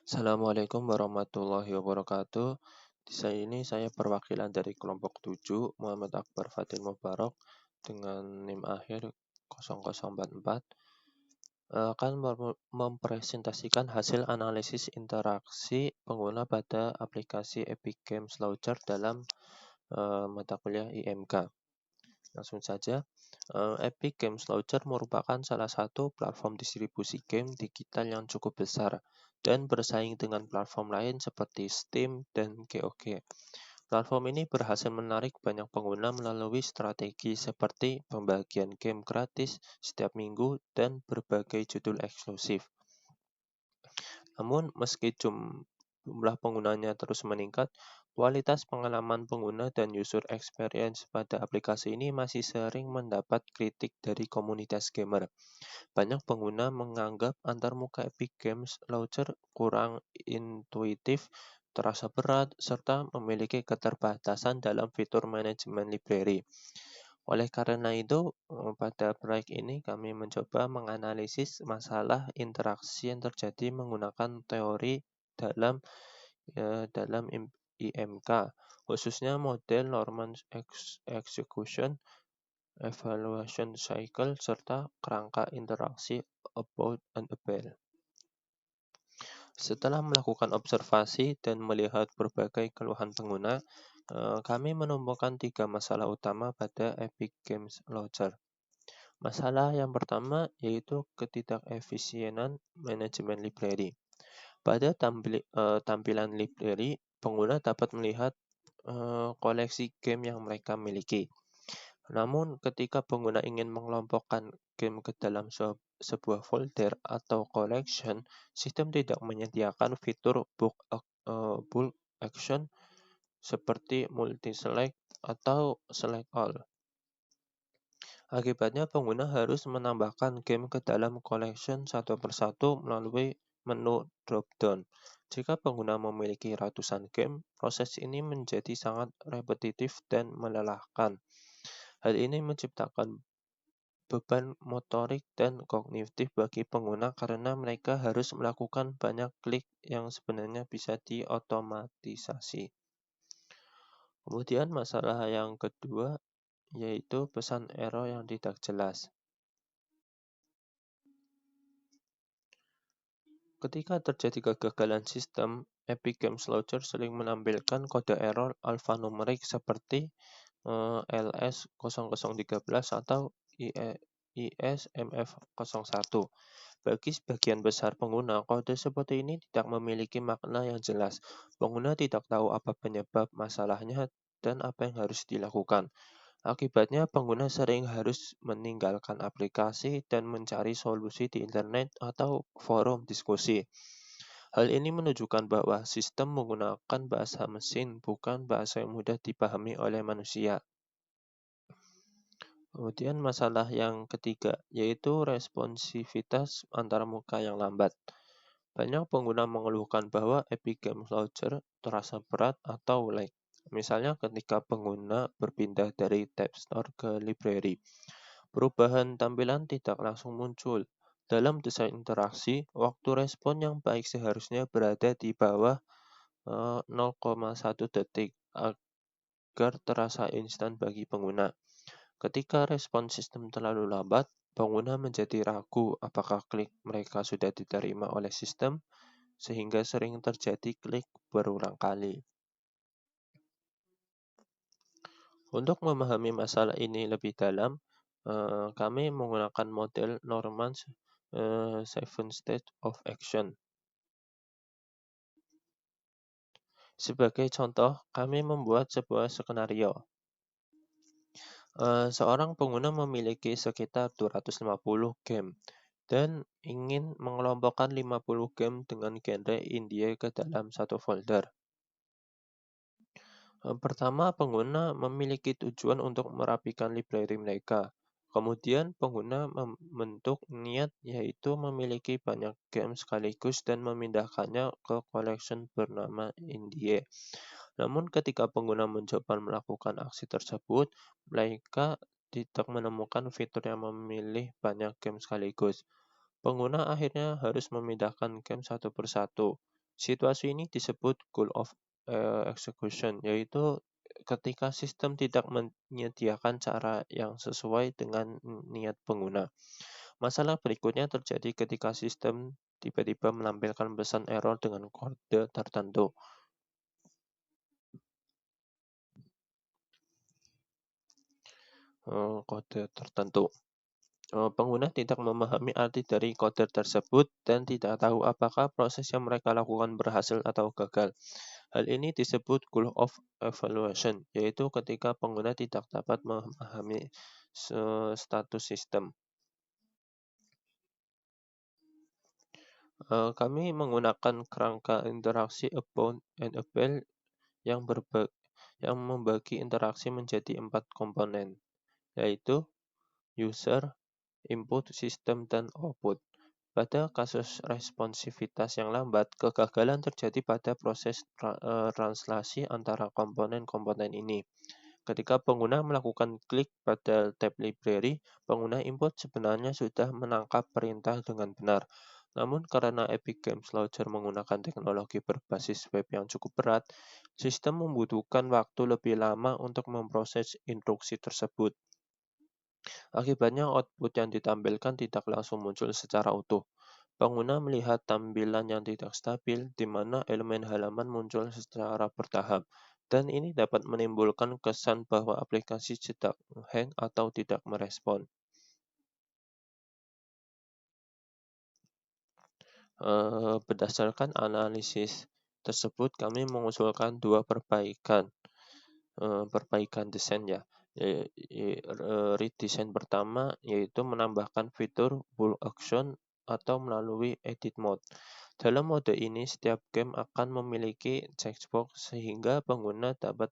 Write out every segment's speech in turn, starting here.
Assalamualaikum warahmatullahi wabarakatuh. Di sini saya perwakilan dari kelompok 7, Muhammad Akbar Fadil Mubarok dengan NIM akhir 0044 akan mempresentasikan hasil analisis interaksi pengguna pada aplikasi Epic Games Launcher dalam mata kuliah IMK. Langsung saja, Epic Games Launcher merupakan salah satu platform distribusi game digital yang cukup besar dan bersaing dengan platform lain seperti Steam dan GOG. Platform ini berhasil menarik banyak pengguna melalui strategi seperti pembagian game gratis setiap minggu dan berbagai judul eksklusif. Namun, meski jumlah penggunanya terus meningkat, kualitas pengalaman pengguna dan user experience pada aplikasi ini masih sering mendapat kritik dari komunitas gamer. Banyak pengguna menganggap antarmuka Epic Games Launcher kurang intuitif, terasa berat, serta memiliki keterbatasan dalam fitur manajemen library. Oleh karena itu, pada proyek ini kami mencoba menganalisis masalah interaksi yang terjadi menggunakan teori dalam IMK, khususnya model Norman Execution, Evaluation Cycle, serta kerangka interaksi About and Abel. Setelah melakukan observasi dan melihat berbagai keluhan pengguna, kami menemukan 3 masalah utama pada Epic Games Launcher. Masalah yang pertama yaitu ketidakefisienan manajemen library. Pada tampilan library, pengguna dapat melihat koleksi game yang mereka miliki. Namun, ketika pengguna ingin mengelompokkan game ke dalam sebuah folder atau collection, sistem tidak menyediakan fitur bulk action seperti multi-select atau select all. Akibatnya, pengguna harus menambahkan game ke dalam collection satu persatu melalui menu drop-down. Jika pengguna memiliki ratusan game, proses ini menjadi sangat repetitif dan melelahkan. Hal ini menciptakan beban motorik dan kognitif bagi pengguna karena mereka harus melakukan banyak klik yang sebenarnya bisa diotomatisasi. Kemudian masalah yang kedua yaitu pesan error yang tidak jelas. Ketika terjadi kegagalan sistem, Epic Games Launcher sering menampilkan kode error alfanumerik seperti LS0013 atau ISMF01. Bagi sebagian besar pengguna, kode seperti ini tidak memiliki makna yang jelas. Pengguna tidak tahu apa penyebab masalahnya dan apa yang harus dilakukan. Akibatnya, pengguna sering harus meninggalkan aplikasi dan mencari solusi di internet atau forum diskusi. Hal ini menunjukkan bahwa sistem menggunakan bahasa mesin, bukan bahasa yang mudah dipahami oleh manusia. Kemudian masalah yang ketiga, yaitu responsivitas antarmuka yang lambat. Banyak pengguna mengeluhkan bahwa Epic Games Launcher terasa berat atau lag. Misalnya ketika pengguna berpindah dari tab store ke library. Perubahan tampilan tidak langsung muncul. Dalam desain interaksi, waktu respon yang baik seharusnya berada di bawah 0,1 detik agar terasa instan bagi pengguna. Ketika respon sistem terlalu lambat, pengguna menjadi ragu apakah klik mereka sudah diterima oleh sistem, sehingga sering terjadi klik berulang kali. Untuk memahami masalah ini lebih dalam, kami menggunakan model Norman's Seven Stage of Action. Sebagai contoh, kami membuat sebuah skenario. Seorang pengguna memiliki sekitar 250 game dan ingin mengelompokkan 50 game dengan genre indie ke dalam satu folder. Pertama, pengguna memiliki tujuan untuk merapikan library mereka. Kemudian, pengguna membentuk niat yaitu memiliki banyak game sekaligus dan memindahkannya ke collection bernama Indie. Namun, ketika pengguna mencoba melakukan aksi tersebut, mereka tidak menemukan fitur yang memilih banyak game sekaligus. Pengguna akhirnya harus memindahkan game satu persatu. Situasi ini disebut goal of execution, yaitu ketika sistem tidak menyediakan cara yang sesuai dengan niat pengguna. Masalah berikutnya terjadi ketika sistem tiba-tiba menampilkan pesan error dengan kode tertentu. Pengguna tidak memahami arti dari kode tersebut dan tidak tahu apakah proses yang mereka lakukan berhasil atau gagal. Hal ini disebut goal of evaluation, yaitu ketika pengguna tidak dapat memahami status sistem. Kami menggunakan kerangka interaksi abound and abel yang membagi interaksi menjadi 4 komponen, yaitu user, input, sistem, dan output. Pada kasus responsivitas yang lambat, kegagalan terjadi pada proses translasi antara komponen-komponen ini. Ketika pengguna melakukan klik pada tab library, pengguna input sebenarnya sudah menangkap perintah dengan benar. Namun karena Epic Games Launcher menggunakan teknologi berbasis web yang cukup berat, sistem membutuhkan waktu lebih lama untuk memproses instruksi tersebut. Akibatnya output yang ditampilkan tidak langsung muncul secara utuh. Pengguna melihat tampilan yang tidak stabil, di mana elemen halaman muncul secara bertahap, dan ini dapat menimbulkan kesan bahwa aplikasi sedang hang atau tidak merespon. Berdasarkan analisis tersebut, kami mengusulkan 2 perbaikan desain ya. Redesign pertama yaitu menambahkan fitur full action atau melalui edit mode. Dalam mode ini, setiap game akan memiliki checkbox sehingga pengguna dapat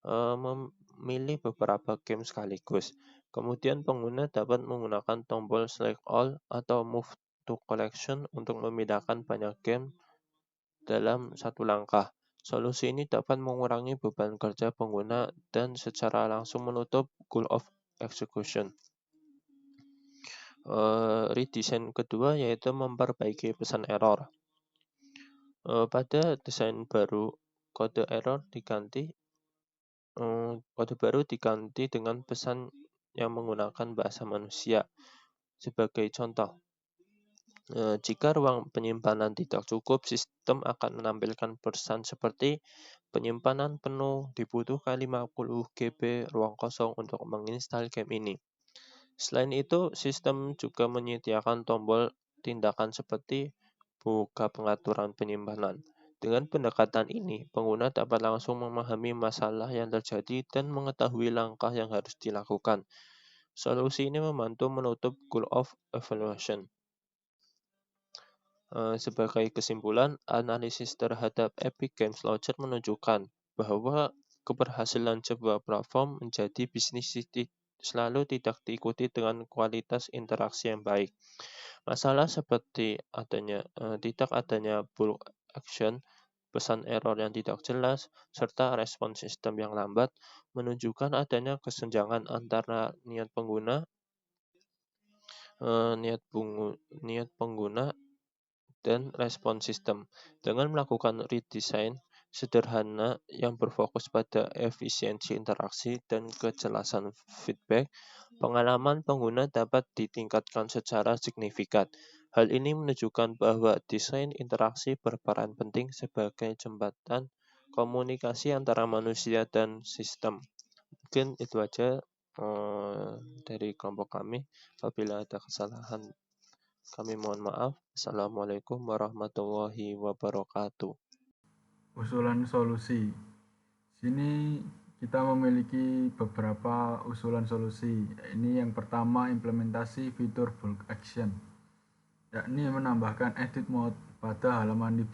memilih beberapa game sekaligus. Kemudian pengguna dapat menggunakan tombol select all atau move to collection untuk memindahkan banyak game dalam satu langkah. Solusi ini dapat mengurangi beban kerja pengguna dan secara langsung menutup goal of execution. Redesign kedua yaitu memperbaiki pesan error. Pada desain baru, kode baru diganti dengan pesan yang menggunakan bahasa manusia. Sebagai contoh, jika ruang penyimpanan tidak cukup, sistem akan menampilkan pesan seperti penyimpanan penuh, dibutuhkan 50 GB ruang kosong untuk menginstal game ini. Selain itu, sistem juga menyediakan tombol tindakan seperti buka pengaturan penyimpanan. Dengan pendekatan ini, pengguna dapat langsung memahami masalah yang terjadi dan mengetahui langkah yang harus dilakukan. Solusi ini membantu menutup goal of evaluation. Sebagai kesimpulan, analisis terhadap Epic Games Launcher menunjukkan bahwa keberhasilan sebuah platform menjadi bisnis selalu tidak diikuti dengan kualitas interaksi yang baik. Masalah seperti tidak adanya bulk action, pesan error yang tidak jelas, serta respon sistem yang lambat menunjukkan adanya kesenjangan antara niat pengguna dan respon sistem. Dengan melakukan redesign sederhana yang berfokus pada efisiensi interaksi dan kejelasan feedback, pengalaman pengguna dapat ditingkatkan secara signifikan. Hal ini menunjukkan bahwa desain interaksi berperan penting sebagai jembatan komunikasi antara manusia dan sistem. Mungkin itu aja dari kelompok kami. Apabila ada kesalahan, kami mohon maaf. Assalamualaikum warahmatullahi wabarakatuh. Usulan solusi. Sini kita memiliki beberapa usulan solusi. Ini yang pertama, implementasi fitur bulk action, yakni menambahkan edit mode pada halaman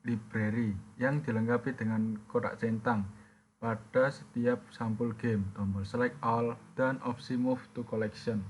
library yang dilengkapi dengan kotak centang pada setiap sampul game, tombol select all, dan opsi move to collection.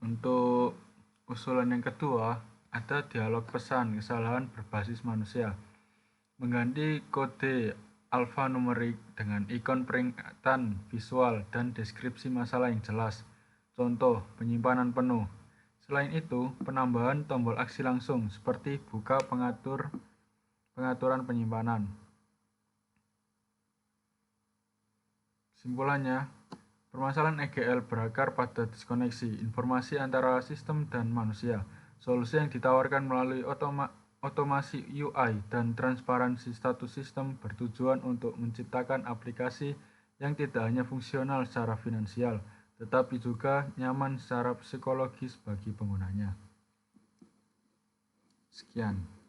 Untuk usulan yang kedua, ada dialog pesan kesalahan berbasis manusia. Mengganti kode alfanumerik dengan ikon peringatan visual dan deskripsi masalah yang jelas. Contoh, penyimpanan penuh. Selain itu, penambahan tombol aksi langsung seperti buka pengaturan penyimpanan. Kesimpulannya, permasalahan EGL berakar pada diskoneksi informasi antara sistem dan manusia. Solusi yang ditawarkan melalui otomasi UI dan transparansi status sistem bertujuan untuk menciptakan aplikasi yang tidak hanya fungsional secara finansial, tetapi juga nyaman secara psikologis bagi penggunanya. Sekian.